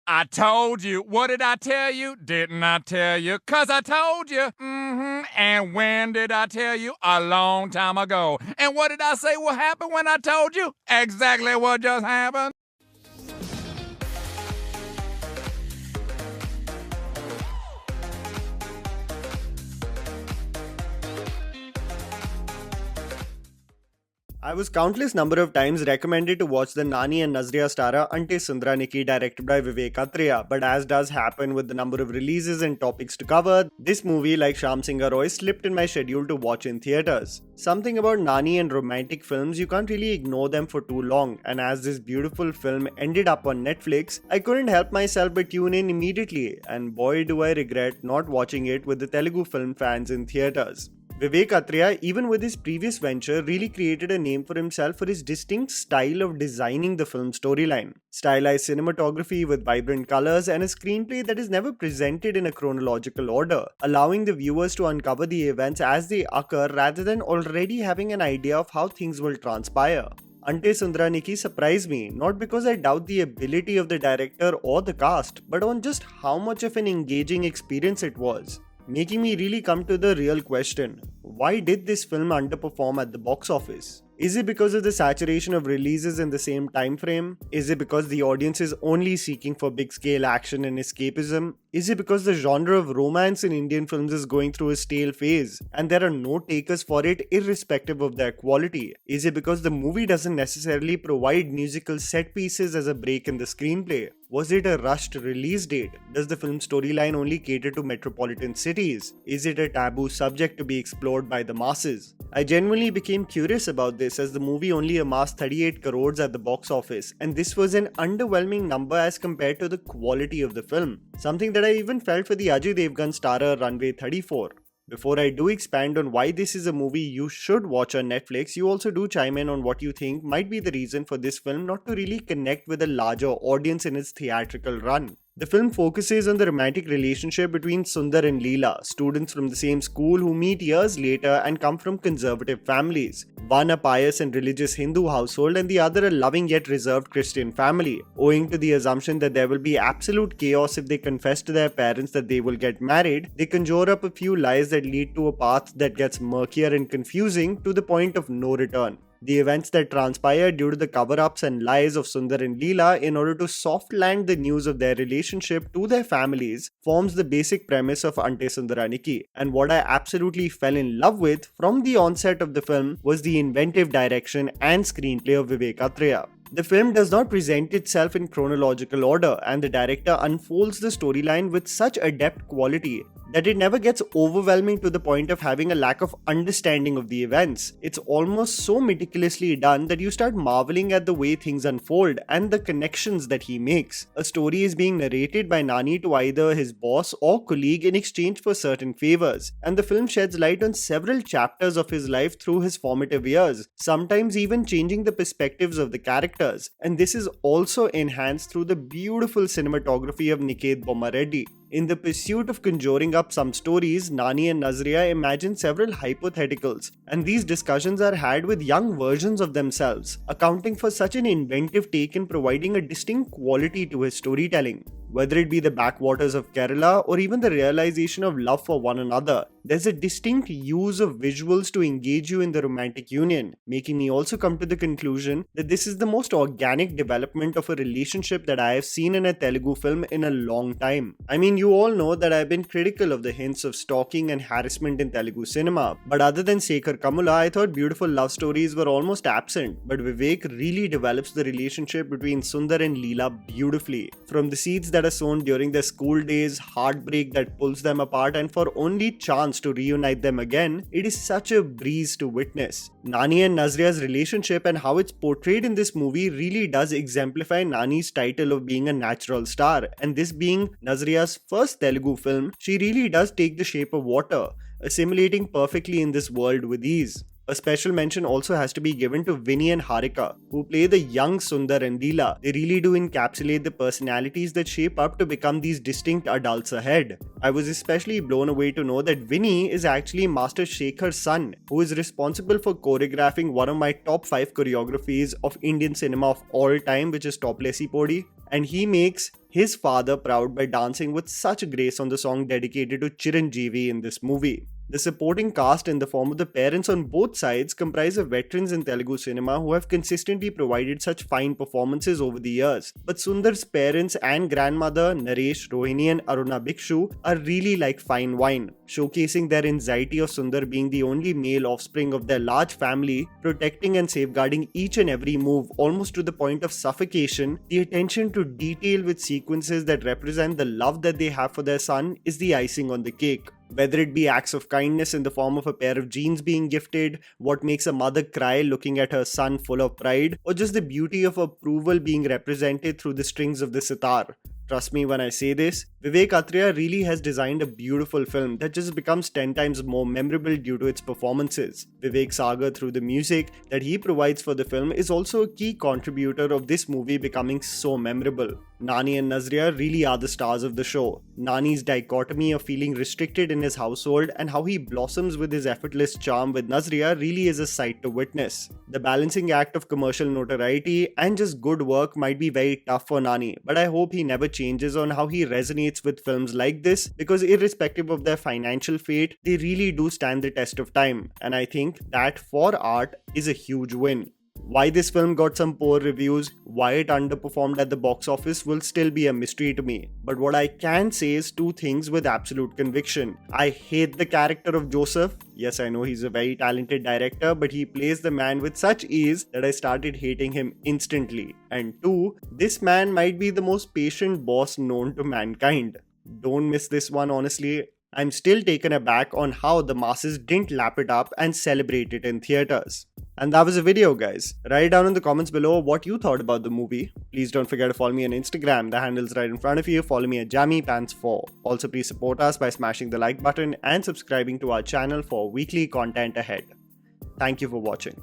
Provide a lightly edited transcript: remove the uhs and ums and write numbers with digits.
I told you. What did I tell you? Didn't I tell you? 'Cause I told you. And when did I tell you? A long time ago. And what did I say will happen when I told you? Exactly what just happened. I was countless number of times recommended to watch the Nani and Nazriya starrer Ante Sundaraniki directed by Vivek Athreya, but as does happen with the number of releases and topics to cover, this movie, like Shyam Singh Roy, slipped in my schedule to watch in theatres. Something about Nani and romantic films, you can't really ignore them for too long, and as this beautiful film ended up on Netflix, I couldn't help myself but tune in immediately, and boy do I regret not watching it with the Telugu film fans in theatres. Vivek Athreya, even with his previous venture, really created a name for himself for his distinct style of designing the film storyline. Stylized cinematography with vibrant colors and a screenplay that is never presented in a chronological order, allowing the viewers to uncover the events as they occur rather than already having an idea of how things will transpire. Ante Sundaraniki surprised me, not because I doubt the ability of the director or the cast, but on just how much of an engaging experience it was. Making me really come to the real question: why did this film underperform at the box office? Is it because of the saturation of releases in the same time frame? Is it because the audience is only seeking for big scale action and escapism? Is it because the genre of romance in Indian films is going through a stale phase and there are no takers for it irrespective of their quality? Is it because the movie doesn't necessarily provide musical set pieces as a break in the screenplay? Was it a rushed release date? Does the film storyline only cater to metropolitan cities? Is it a taboo subject to be explored by the masses? I genuinely became curious about this as the movie only amassed 38 crores at the box office, and this was an underwhelming number as compared to the quality of the film, something that I even felt for the Ajay Devgan starrer Runway 34. Before I do expand on why this is a movie you should watch on Netflix, you also do chime in on what you think might be the reason for this film not to really connect with a larger audience in its theatrical run. The film focuses on the romantic relationship between Sundar and Leela, students from the same school who meet years later and come from conservative families. One a pious and religious Hindu household and the other a loving yet reserved Christian family. Owing to the assumption that there will be absolute chaos if they confess to their parents that they will get married, they conjure up a few lies that lead to a path that gets murkier and confusing to the point of no return. The events that transpire due to the cover-ups and lies of Sundar and Leela in order to soft land the news of their relationship to their families forms the basic premise of Ante Sundaraniki, and what I absolutely fell in love with from the onset of the film was the inventive direction and screenplay of Vivek Athreya. The film does not present itself in chronological order, and the director unfolds the storyline with such adept quality that it never gets overwhelming to the point of having a lack of understanding of the events. It's almost so meticulously done that you start marveling at the way things unfold and the connections that he makes. A story is being narrated by Nani to either his boss or colleague in exchange for certain favors, and the film sheds light on several chapters of his life through his formative years, sometimes even changing the perspectives of the characters. And this is also enhanced through the beautiful cinematography of Niket Bommareddy. In the pursuit of conjuring up some stories, Nani and Nazriya imagine several hypotheticals, and these discussions are had with young versions of themselves, accounting for such an inventive take in providing a distinct quality to his storytelling. Whether it be the backwaters of Kerala or even the realization of love for one another, there's a distinct use of visuals to engage you in the romantic union, making me also come to the conclusion that this is the most organic development of a relationship that I have seen in a Telugu film in a long time. I mean, you all know that I've been critical of the hints of stalking and harassment in Telugu cinema, but other than Sekhar Kamula, I thought beautiful love stories were almost absent, but Vivek really develops the relationship between Sundar and Leela beautifully. From the seeds that are sown during their school days, heartbreak that pulls them apart, and for only chance to reunite them again, it is such a breeze to witness. Nani and Nazriya's relationship and how it's portrayed in this movie really does exemplify Nani's title of being a natural star, and this being Nazriya's first Telugu film, she really does take the shape of water, assimilating perfectly in this world with ease. A special mention also has to be given to Vinny and Harika, who play the young Sundar and Leela. They really do encapsulate the personalities that shape up to become these distinct adults ahead. I was especially blown away to know that Vinny is actually Master Shekhar's son, who is responsible for choreographing one of my top 5 choreographies of Indian cinema of all time, which is Toplessy Podi. and he makes his father proud by dancing with such grace on the song dedicated to Chiranjeevi in this movie. The supporting cast in the form of the parents on both sides comprise of veterans in Telugu cinema who have consistently provided such fine performances over the years. But Sundar's parents and grandmother Naresh, Rohini and Aruna Bhikshu are really like fine wine, showcasing their anxiety of Sundar being the only male offspring of their large family, protecting and safeguarding each and every move almost to the point of suffocation. The attention to detail with sequences that represent the love that they have for their son is the icing on the cake. Whether it be acts of kindness in the form of a pair of jeans being gifted, what makes a mother cry looking at her son full of pride, or just the beauty of approval being represented through the strings of the sitar. Trust me when I say this, Vivek Athreya really has designed a beautiful film that just becomes 10 times more memorable due to its performances. Vivek Sagar, through the music that he provides for the film, is also a key contributor of this movie becoming so memorable. Nani and Nazriya really are the stars of the show. Nani's dichotomy of feeling restricted in his household and how he blossoms with his effortless charm with Nazriya really is a sight to witness. The balancing act of commercial notoriety and just good work might be very tough for Nani, but I hope he never changes on how he resonates with films like this, because irrespective of their financial fate, they really do stand the test of time, and I think that for art is a huge win. Why this film got some poor reviews, why it underperformed at the box office will still be a mystery to me. But what I can say is two things with absolute conviction. I hate the character of Joseph. Yes, I know he's a very talented director, but he plays the man with such ease that I started hating him instantly. And two, this man might be the most patient boss known to mankind. Don't miss this one, honestly. I'm still taken aback on how the masses didn't lap it up and celebrate it in theaters. And that was the video, guys. Write down in the comments below what you thought about the movie. Please don't forget to follow me on Instagram. The handle's right in front of you. Follow me at JammyPants4. Also, please support us by smashing the like button and subscribing to our channel for weekly content ahead. Thank you for watching.